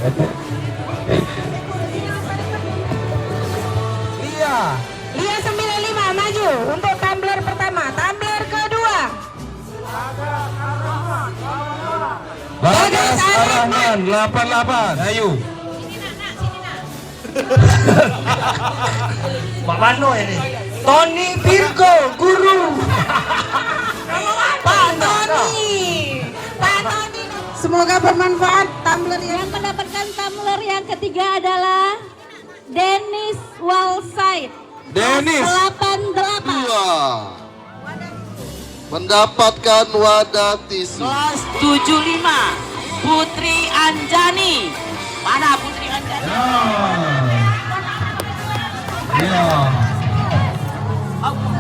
Lia 95 maju untuk tumbler pertama, tumbler kedua. Bagas Arahman 88. Ayo. Pak Mano ini. Tony Virgo Guru. Pak Tony. Pak Tony. Semoga bermanfaat tumbler Yang mendapatkan tumbler yang ketiga adalah Dennis Walside. Dennis 88. Mendapatkan wadah tisu. Kelas 75 Putri Anjani. Mana Putri Anjani? Ya.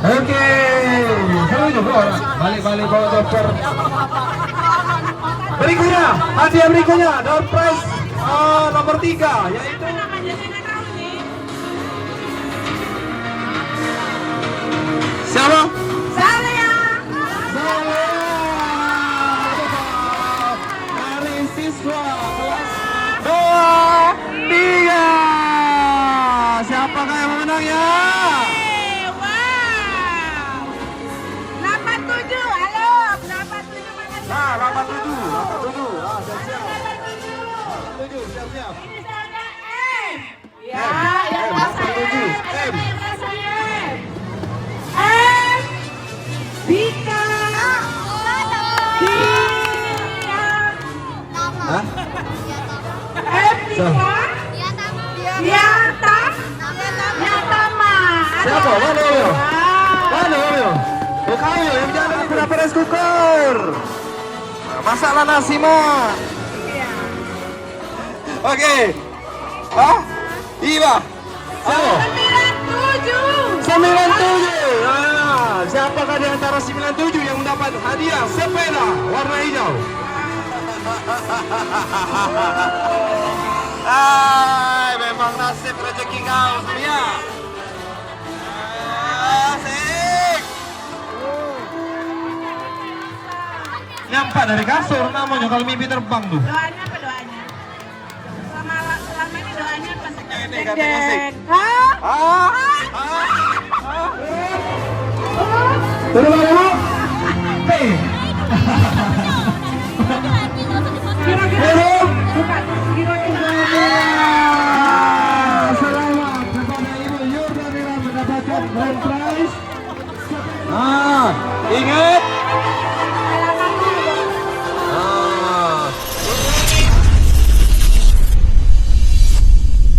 Oke, seru juga. Balik-balik bawa dokter. Berikutnya, hadiah berikutnya, door prize nomor 3, yaitu siapa? Dari siswa kelas 2 3. Siapakah yang menangnya? Wow. 87, halo. 87 mana? Nah, 87. Ah, siap-siap. Ini saya M. Ya, yang rasa M. Yang rasa M. M. Bika. Hah? M. Bika. Yatama. Siapa? Mana yo? Mana yo? Oh, kau yo yang jangan guna press cooker. Masalah nasi mah. Oke. Hah? Iya. Siapa? 97. 97. Ah, siapakah di antara 97 yang mendapat hadiah sepeda warna hijau? Memang nasib rezeki kau ya. Asik. Nyampak dari kasur namanya kalau mimpi terbang tuh. Doanya apa doanya? Selama ini doanya apa? Ini katanya asik. Hah? Turun dulu. Hei. Selamat kepada Ibu Yurdanila mendapatkan grand prize. Ingat